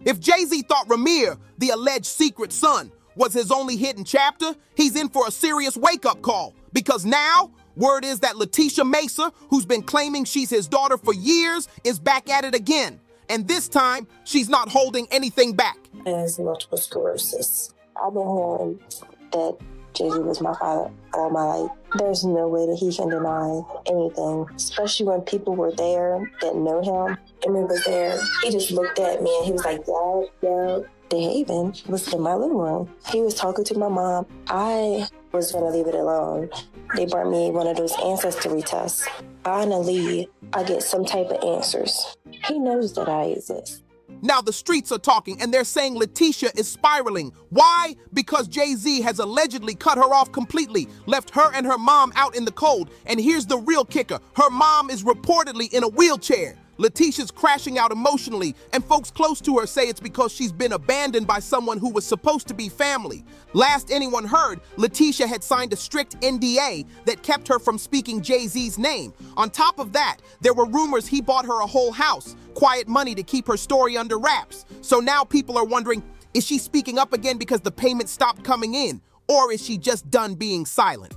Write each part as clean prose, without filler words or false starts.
If Jay-Z thought Ramir, the alleged secret son, was his only hidden chapter, he's in for a serious wake-up call. Because now, word is that Letitia Mesa, who's been claiming she's his daughter for years, is back at it again. And this time, she's not holding anything back. He has multiple sclerosis. I've been hearing that Jay-Z was my father all my life. There's no way that he can deny anything, especially when people were there that know him. Emily was there. He just looked at me and he was like, Dad. The Haven was in my living room. He was talking to my mom. I was going to leave it alone. They brought me one of those ancestry tests. Finally, I get some type of answers. He knows that I exist. Now the streets are talking and they're saying Letitia is spiraling. Why? Because Jay-Z has allegedly cut her off completely, left her and her mom out in the cold. And here's the real kicker. Her mom is reportedly in a wheelchair. Letitia's crashing out emotionally, and folks close to her say it's because she's been abandoned by someone who was supposed to be family. Last anyone heard, Letitia had signed a strict NDA that kept her from speaking Jay-Z's name. On top of that, there were rumors he bought her a whole house, quiet money to keep her story under wraps. So now people are wondering, is she speaking up again because the payment stopped coming in? Or is she just done being silent?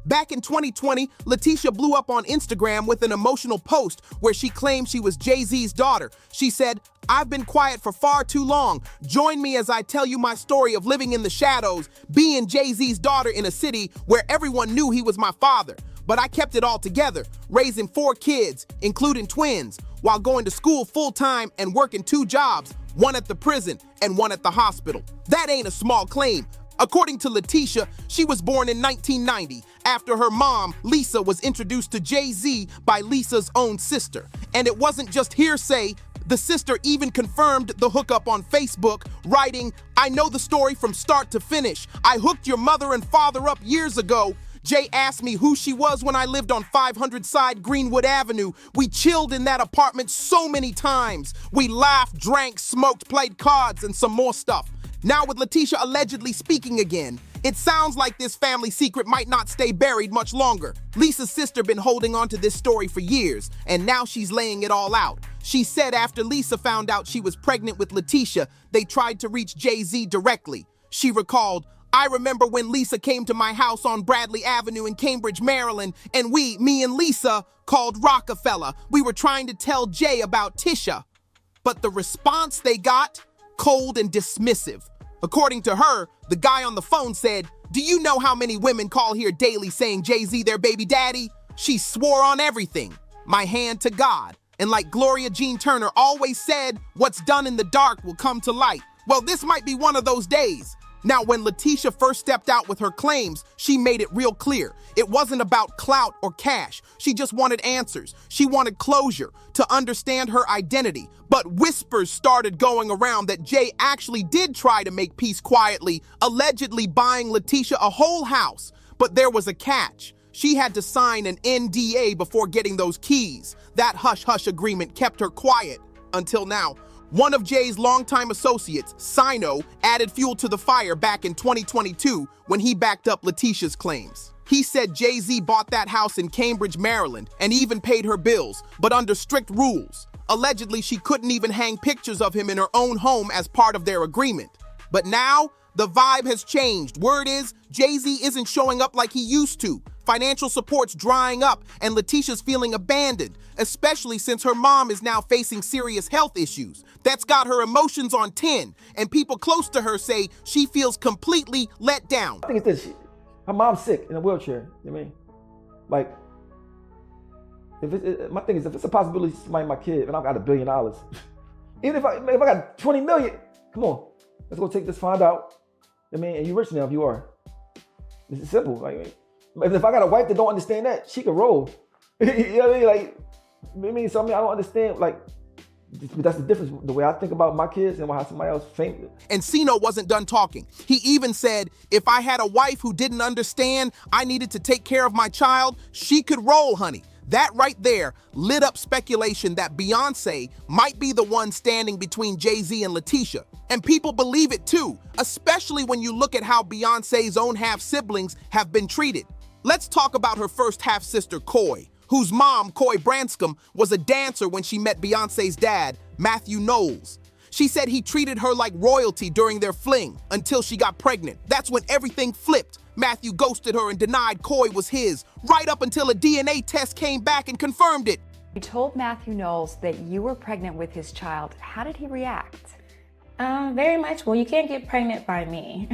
Back in 2020, Letitia blew up on Instagram with an emotional post where she claimed she was Jay-Z's daughter. She said, "I've been quiet for far too long. Join me as I tell you my story of living in the shadows, being Jay-Z's daughter in a city where everyone knew he was my father. But I kept it all together, raising 4 kids, including twins, while going to school full-time and working 2 jobs, one at the prison and one at the hospital." That ain't a small claim. According to Letitia, she was born in 1990 after her mom, Lisa, was introduced to Jay-Z by Lisa's own sister. And it wasn't just hearsay. The sister even confirmed the hookup on Facebook, writing, "I know the story from start to finish. I hooked your mother and father up years ago. Jay asked me who she was when I lived on 500 Side Greenwood Avenue. We chilled in that apartment so many times. We laughed, drank, smoked, played cards, and some more stuff." Now with Letitia allegedly speaking again, it sounds like this family secret might not stay buried much longer. Lisa's sister been holding on to this story for years, and now she's laying it all out. She said after Lisa found out she was pregnant with Letitia, they tried to reach Jay-Z directly. She recalled, "I remember when Lisa came to my house on Bradley Avenue in Cambridge, Maryland, and me and Lisa, called Rockefeller. We were trying to tell Jay about Tisha." But the response they got, cold and dismissive. According to her, the guy on the phone said, "Do you know how many women call here daily saying Jay-Z their baby daddy?" She swore on everything, my hand to God. And like Gloria Jean Turner always said, what's done in the dark will come to light. Well, this might be one of those days. Now, when Letitia first stepped out with her claims, she made it real clear. It wasn't about clout or cash. She just wanted answers. She wanted closure, to understand her identity. But whispers started going around that Jay actually did try to make peace quietly, allegedly buying Letitia a whole house. But there was a catch. She had to sign an NDA before getting those keys. That hush-hush agreement kept her quiet until now. One of Jay's longtime associates, Sino, added fuel to the fire back in 2022 when he backed up Letitia's claims. He said Jay-Z bought that house in Cambridge, Maryland, and even paid her bills, but under strict rules. Allegedly, she couldn't even hang pictures of him in her own home as part of their agreement. But now, the vibe has changed. Word is, Jay-Z isn't showing up like he used to. Financial support's drying up, and Letitia's feeling abandoned, especially since her mom is now facing serious health issues. That's got her emotions on 10, and people close to her say she feels completely let down. I think it's this. Her mom's sick in a wheelchair. You know what I mean? Like, my thing is, if it's a possibility to my kid, and I've got $1 billion, even if I got 20 million, come on, let's go take this, find out. I mean, and you're rich now if you are. It's simple. Like, if I got a wife that don't understand that, she can roll. You know what I mean? Like, I mean, so I don't understand. Like, that's the difference. The way I think about my kids and how somebody else thinks. And Sino wasn't done talking. He even said, if I had a wife who didn't understand I needed to take care of my child, she could roll, honey. That right there lit up speculation that Beyonce might be the one standing between Jay-Z and Letitia. And people believe it too, especially when you look at how Beyonce's own half-siblings have been treated. Let's talk about her first half-sister, Coy, whose mom, Coy Branscombe, was a dancer when she met Beyonce's dad, Matthew Knowles. She said he treated her like royalty during their fling until she got pregnant. That's when everything flipped. Matthew ghosted her and denied Coy was his, right up until a DNA test came back and confirmed it. You told Matthew Knowles that you were pregnant with his child. How did he react? Very much. Well, you can't get pregnant by me.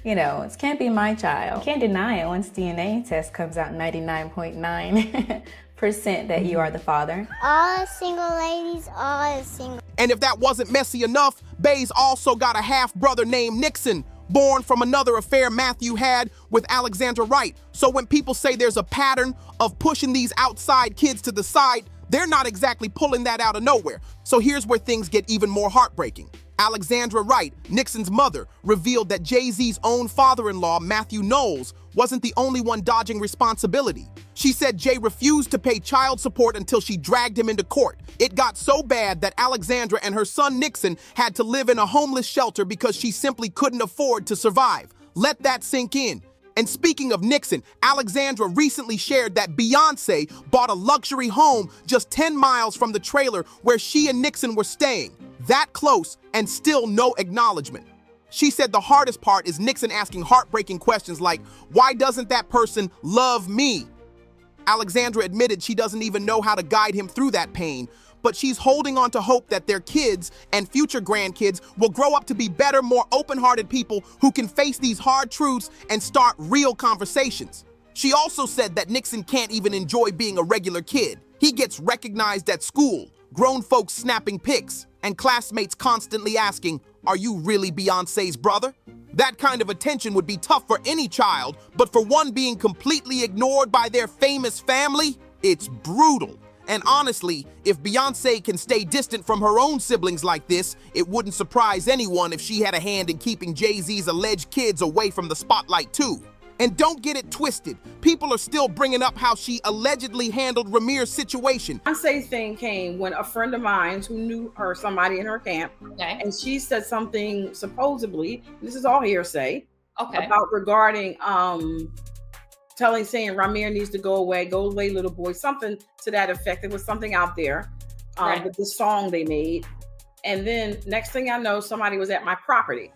You know, it can't be my child. You can't deny it once DNA test comes out 99.9% that you are the father. All single ladies, all single. And if that wasn't messy enough, Bays also got a half-brother named Nixon, born from another affair Matthew had with Alexandra Wright. So when people say there's a pattern of pushing these outside kids to the side, they're not exactly pulling that out of nowhere. So here's where things get even more heartbreaking. Alexandra Wright, Nixon's mother, revealed that Jay-Z's own father-in-law, Matthew Knowles, wasn't the only one dodging responsibility. She said Jay refused to pay child support until she dragged him into court. It got so bad that Alexandra and her son Nixon had to live in a homeless shelter because she simply couldn't afford to survive. Let that sink in. And speaking of Nixon, Alexandra recently shared that Beyonce bought a luxury home just 10 miles from the trailer where she and Nixon were staying. That close and still no acknowledgement. She said the hardest part is Nixon asking heartbreaking questions like, why doesn't that person love me? Alexandra admitted she doesn't even know how to guide him through that pain, but she's holding on to hope that their kids and future grandkids will grow up to be better, more open-hearted people who can face these hard truths and start real conversations. She also said that Nixon can't even enjoy being a regular kid. He gets recognized at school, grown folks snapping pics, and classmates constantly asking, are you really Beyonce's brother? That kind of attention would be tough for any child, but for one being completely ignored by their famous family, it's brutal. And honestly, if Beyonce can stay distant from her own siblings like this, it wouldn't surprise anyone if she had a hand in keeping Jay-Z's alleged kids away from the spotlight too. And don't get it twisted. People are still bringing up how she allegedly handled Ramir's situation. Beyonce's thing came when a friend of mine who knew her, somebody in her camp, and she said something supposedly, this is all hearsay, about regarding saying Ramir needs to go away little boy, something to that effect. There was something out there with the song they made. And then next thing I know, somebody was at my property.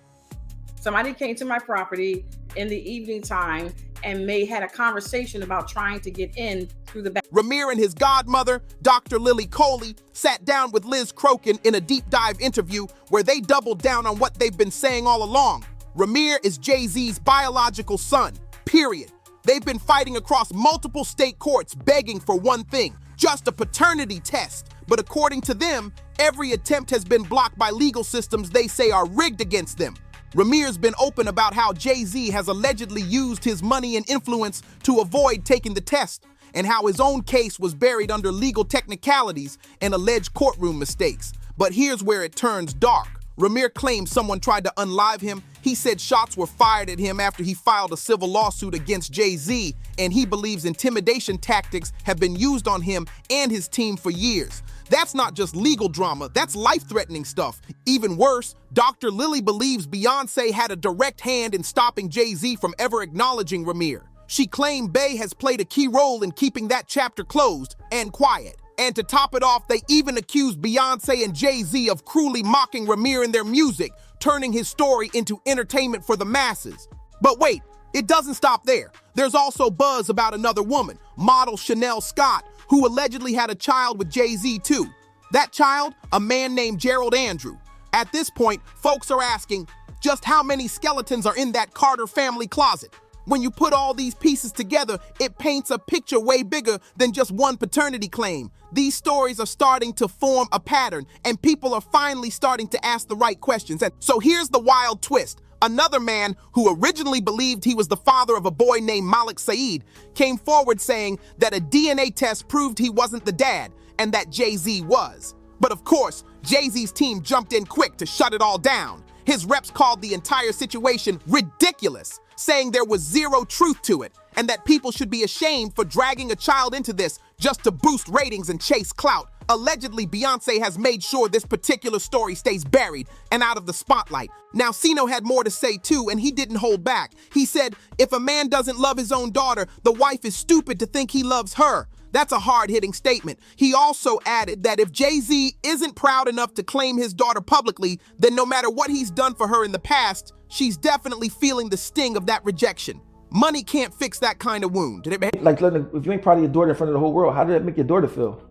Somebody came to my property in the evening time and had a conversation about trying to get in through the back. Ramir and his godmother, Dr. Lily Coley, sat down with Liz Crokin in a deep dive interview where they doubled down on what they've been saying all along. Ramir is Jay-Z's biological son, period. They've been fighting across multiple state courts begging for one thing, just a paternity test. But according to them, every attempt has been blocked by legal systems they say are rigged against them. Ramir's been open about how Jay-Z has allegedly used his money and influence to avoid taking the test, and how his own case was buried under legal technicalities and alleged courtroom mistakes. But here's where it turns dark. Ramir claims someone tried to unlive him. He said shots were fired at him after he filed a civil lawsuit against Jay-Z, and he believes intimidation tactics have been used on him and his team for years. That's not just legal drama, that's life-threatening stuff. Even worse, Dr. Lily believes Beyonce had a direct hand in stopping Jay-Z from ever acknowledging Ramir. She claimed Bey has played a key role in keeping that chapter closed and quiet. And to top it off, they even accused Beyonce and Jay-Z of cruelly mocking Ramir in their music, turning his story into entertainment for the masses. But wait, it doesn't stop there. There's also buzz about another woman, model Chanel Scott, who allegedly had a child with Jay-Z too. That child, a man named Gerald Andrew. At this point, folks are asking, just how many skeletons are in that Carter family closet? When you put all these pieces together, it paints a picture way bigger than just one paternity claim. These stories are starting to form a pattern, and people are finally starting to ask the right questions. And so here's the wild twist. Another man who originally believed he was the father of a boy named Malik Saeed came forward saying that a DNA test proved he wasn't the dad and that Jay-Z was. But of course, Jay-Z's team jumped in quick to shut it all down. His reps called the entire situation ridiculous, saying there was zero truth to it and that people should be ashamed for dragging a child into this just to boost ratings and chase clout. Allegedly, Beyonce has made sure this particular story stays buried and out of the spotlight. Now, Sino had more to say too, and he didn't hold back. He said, if a man doesn't love his own daughter, the wife is stupid to think he loves her. That's a hard-hitting statement. He also added that if Jay-Z isn't proud enough to claim his daughter publicly, then no matter what he's done for her in the past, she's definitely feeling the sting of that rejection. Money can't fix that kind of wound. Like, if you ain't proud of your daughter in front of the whole world, how did that make your daughter feel?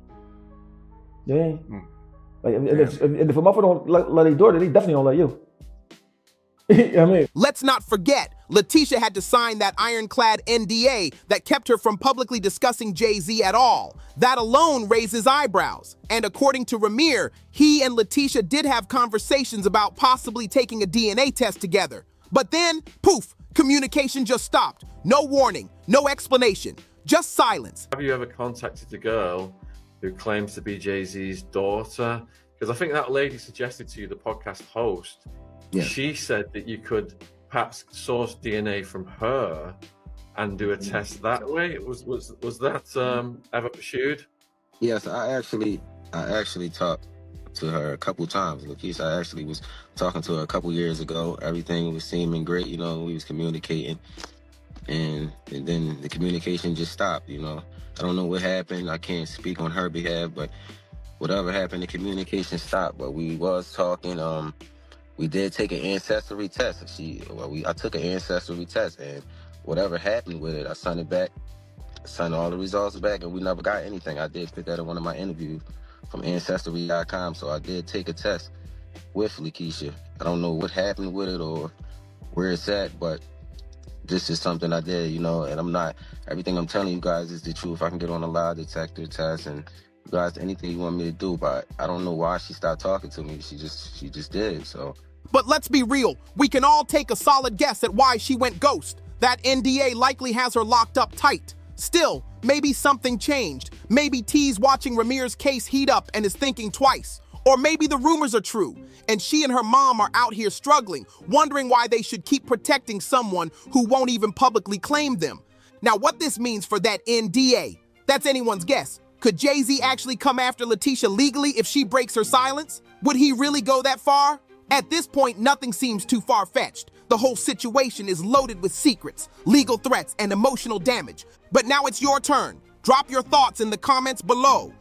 Yeah. Like, and if a motherfucker don't love their daughter, they definitely don't love you. You know what I mean? Let's not forget, Letitia had to sign that ironclad NDA that kept her from publicly discussing Jay-Z at all. That alone raises eyebrows. And according to Ramir, he and Letitia did have conversations about possibly taking a DNA test together. But then, poof, communication just stopped. No warning, no explanation, just silence. Have you ever contacted a girl who claims to be Jay-Z's daughter? Because I think that lady suggested to you, the podcast host, she said that you could perhaps source DNA from her and do a test that way. Was that ever pursued? Yes, I actually talked to her a couple times. Lakeisha, I actually was talking to her a couple years ago. Everything was seeming great, you know, we was communicating. And then the communication just stopped, you know. I don't know what happened. I can't speak on her behalf, but whatever happened, the communication stopped. But we was talking. We did take an ancestry test. I took an ancestry test, and whatever happened with it, I sent it back, sent all the results back, and we never got anything. I did put that in one of my interviews from Ancestry.com, so I did take a test with Lakeisha. I don't know what happened with it or where it's at, but this is something I did, you know, and everything I'm telling you guys is the truth. I can get on a lie detector test and you guys, anything you want me to do, but I don't know why she stopped talking to me. She just did, so. But let's be real, we can all take a solid guess at why she went ghost. That NDA likely has her locked up tight. Still, maybe something changed. Maybe T's watching Ramir's case heat up and is thinking twice. Or maybe the rumors are true, and she and her mom are out here struggling, wondering why they should keep protecting someone who won't even publicly claim them. Now, what this means for that NDA, that's anyone's guess. Could Jay-Z actually come after Letitia legally if she breaks her silence? Would he really go that far? At this point, nothing seems too far-fetched. The whole situation is loaded with secrets, legal threats, and emotional damage. But now it's your turn. Drop your thoughts in the comments below.